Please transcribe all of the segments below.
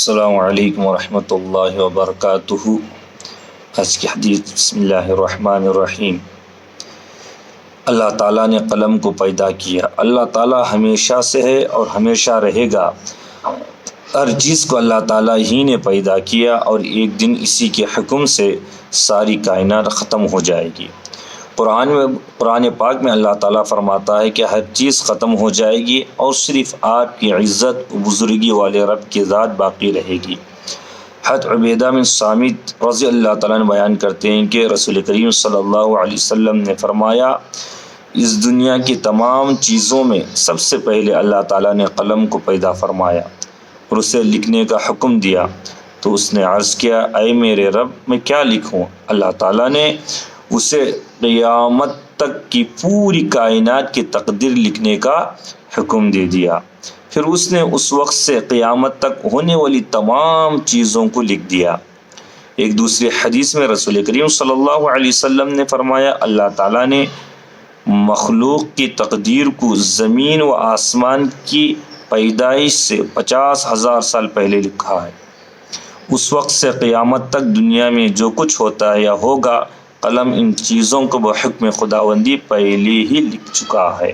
السلام علیکم ورحمۃ اللہ وبرکاتہ۔ آج کی حدیث بسم اللہ الرحمن الرحیم۔ اللہ تعالیٰ نے قلم کو پیدا کیا۔ اللہ تعالیٰ ہمیشہ سے ہے اور ہمیشہ رہے گا۔ ہر چیز کو اللہ تعالیٰ ہی نے پیدا کیا اور ایک دن اسی کے حکم سے ساری کائنات ختم ہو جائے گی۔ قرآن پاک میں اللہ تعالیٰ فرماتا ہے کہ ہر چیز ختم ہو جائے گی اور صرف آپ کی عزت و بزرگی والے رب کی ذات باقی رہے گی۔ حضرت عبیدہ بن صامت رضی اللہ تعالیٰ عنہ بیان کرتے ہیں کہ رسول کریم صلی اللہ علیہ وسلم نے فرمایا، اس دنیا کی تمام چیزوں میں سب سے پہلے اللہ تعالیٰ نے قلم کو پیدا فرمایا اور اسے لکھنے کا حکم دیا، تو اس نے عرض کیا، اے میرے رب، میں کیا لکھوں؟ اللہ تعالیٰ نے اسے قیامت تک کی پوری کائنات کی تقدیر لکھنے کا حکم دے دیا۔ پھر اس نے اس وقت سے قیامت تک ہونے والی تمام چیزوں کو لکھ دیا۔ ایک دوسری حدیث میں رسول کریم صلی اللہ علیہ وسلم نے فرمایا، اللہ تعالیٰ نے مخلوق کی تقدیر کو زمین و آسمان کی پیدائش سے 50,000 سال پہلے لکھا ہے۔ اس وقت سے قیامت تک دنیا میں جو کچھ ہوتا ہے یا ہوگا، قلم ان چیزوں کو بحکم خداوندی پہلے ہی لکھ چکا ہے۔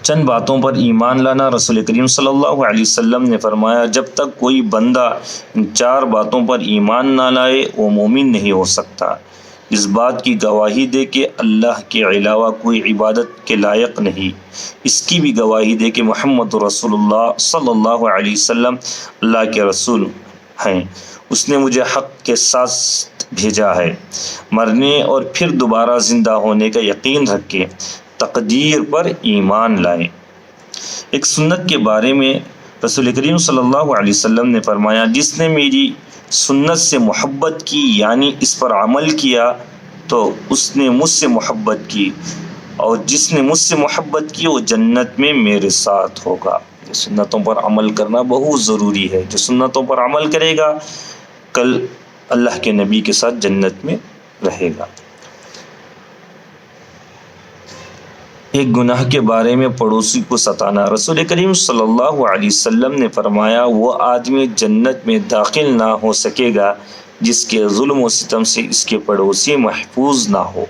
چند باتوں پر ایمان لانا۔ رسول کریم صلی اللہ علیہ وسلم نے فرمایا، جب تک کوئی بندہ ان 4 باتوں پر ایمان نہ لائے وہ مومن نہیں ہو سکتا۔ اس بات کی گواہی دے کہ اللہ کے علاوہ کوئی عبادت کے لائق نہیں، اس کی بھی گواہی دے کہ محمد رسول اللہ صلی اللہ علیہ وسلم اللہ کے رسول ہیں، اس نے مجھے حق کے ساتھ بھیجا ہے، مرنے اور پھر دوبارہ زندہ ہونے کا یقین رکھے، تقدیر پر ایمان لائیں۔ ایک سنت کے بارے میں رسول کریم صلی اللہ علیہ وسلم نے فرمایا، جس نے میری سنت سے محبت کی یعنی اس پر عمل کیا تو اس نے مجھ سے محبت کی، اور جس نے مجھ سے محبت کی وہ جنت میں میرے ساتھ ہوگا۔ سنتوں پر عمل کرنا بہت ضروری ہے۔ جو سنتوں پر عمل کرے گا کل اللہ کے نبی کے ساتھ جنت میں رہے گا۔ ایک گناہ کے بارے میں پڑوسی کو ستانا۔ رسول کریم صلی اللہ علیہ وسلم نے فرمایا، وہ آدمی جنت میں داخل نہ ہو سکے گا جس کے ظلم و ستم سے اس کے پڑوسی محفوظ نہ ہو۔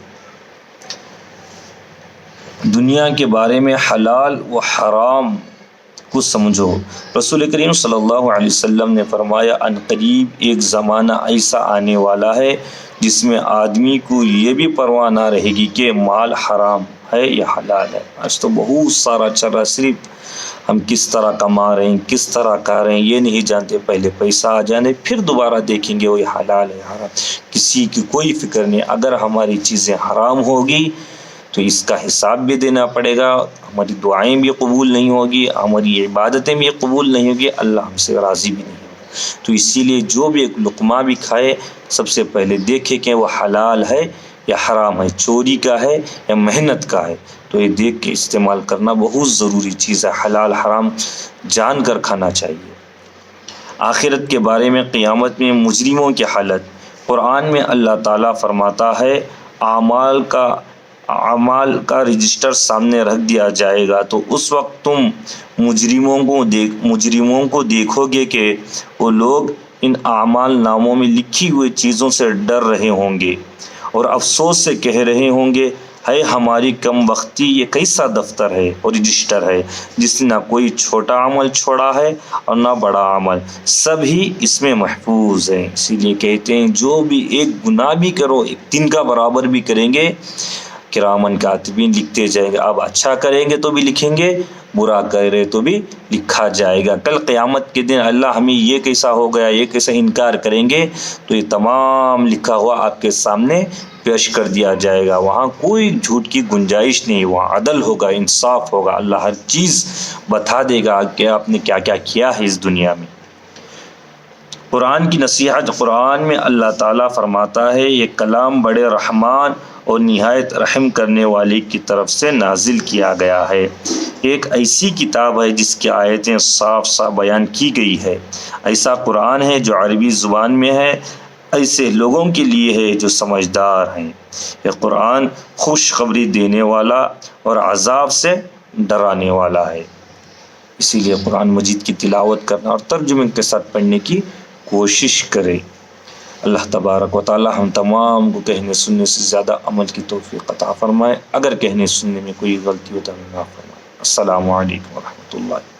دنیا کے بارے میں حلال و حرام کو سمجھو۔ رسول کریم صلی اللہ علیہ وسلم نے فرمایا، ان قریب ایک زمانہ ایسا آنے والا ہے جس میں آدمی کو یہ بھی پرواہ نہ رہے گی کہ مال حرام ہے یا حلال ہے۔ آج تو بہت سارا چل رہا، صرف ہم کس طرح کما رہے ہیں، کس طرح کر رہے ہیں یہ نہیں جانتے، پہلے پیسہ آ جانے پھر دوبارہ دیکھیں گے وہ حلال ہے حرام، کسی کی کوئی فکر نہیں۔ اگر ہماری چیزیں حرام ہوگی تو اس کا حساب بھی دینا پڑے گا، ہماری دعائیں بھی قبول نہیں ہوگی، ہماری عبادتیں بھی قبول نہیں ہوگی، اللہ ہم سے راضی بھی نہیں ہوگا۔ تو اسی لیے جو بھی ایک لقمہ بھی کھائے سب سے پہلے دیکھے کہ وہ حلال ہے یا حرام ہے، چوری کا ہے یا محنت کا ہے، تو یہ دیکھ کے استعمال کرنا بہت ضروری چیز ہے۔ حلال حرام جان کر کھانا چاہیے۔ آخرت کے بارے میں، قیامت میں مجرموں کی حالت۔ قرآن میں اللہ تعالیٰ فرماتا ہے، اعمال کا رجسٹر سامنے رکھ دیا جائے گا تو اس وقت تم مجرموں کو دیکھو گے کہ وہ لوگ ان اعمال ناموں میں لکھی ہوئی چیزوں سے ڈر رہے ہوں گے اور افسوس سے کہہ رہے ہوں گے، ہے ہماری کم بختی، یہ کیسا دفتر ہے اور رجسٹر ہے جس نے نہ کوئی چھوٹا عمل چھوڑا ہے اور نہ بڑا عمل، سب ہی اس میں محفوظ ہیں۔ اسی لیے کہتے ہیں جو بھی ایک گناہ بھی کرو، ایک دن کا برابر بھی کریں گے، کرامن کاتبین لکھتے جائیں گے۔ اب اچھا کریں گے تو بھی لکھیں گے، برا کرے تو بھی لکھا جائے گا۔ کل قیامت کے دن اللہ ہمیں یہ کیسا ہو گیا، یہ کیسا انکار کریں گے تو یہ تمام لکھا ہوا آپ کے سامنے پیش کر دیا جائے گا۔ وہاں کوئی جھوٹ کی گنجائش نہیں، وہاں عدل ہوگا، انصاف ہوگا، اللہ ہر چیز بتا دے گا کہ آپ نے کیا کیا کیا ہے اس دنیا میں۔ قرآن کی نصیحت۔ قرآن میں اللہ تعالیٰ فرماتا ہے، یہ کلام بڑے رحمان اور نہایت رحم کرنے والے کی طرف سے نازل کیا گیا ہے۔ ایک ایسی کتاب ہے جس کی آیتیں صاف صاف بیان کی گئی ہے۔ ایسا قرآن ہے جو عربی زبان میں ہے، ایسے لوگوں کے لیے ہے جو سمجھدار ہیں۔ یہ قرآن خوشخبری دینے والا اور عذاب سے ڈرانے والا ہے۔ اسی لیے قرآن مجید کی تلاوت کرنا اور ترجمے کے ساتھ پڑھنے کی کوشش کرے۔ اللہ تبارک و تعالی ہم تمام کو کہنے سننے سے زیادہ عمل کی توفیق عطا فرمائے۔ اگر کہنے سننے میں کوئی غلطی ہو تو ہمیں معاف فرمائے۔ السلام علیکم ورحمۃ اللہ۔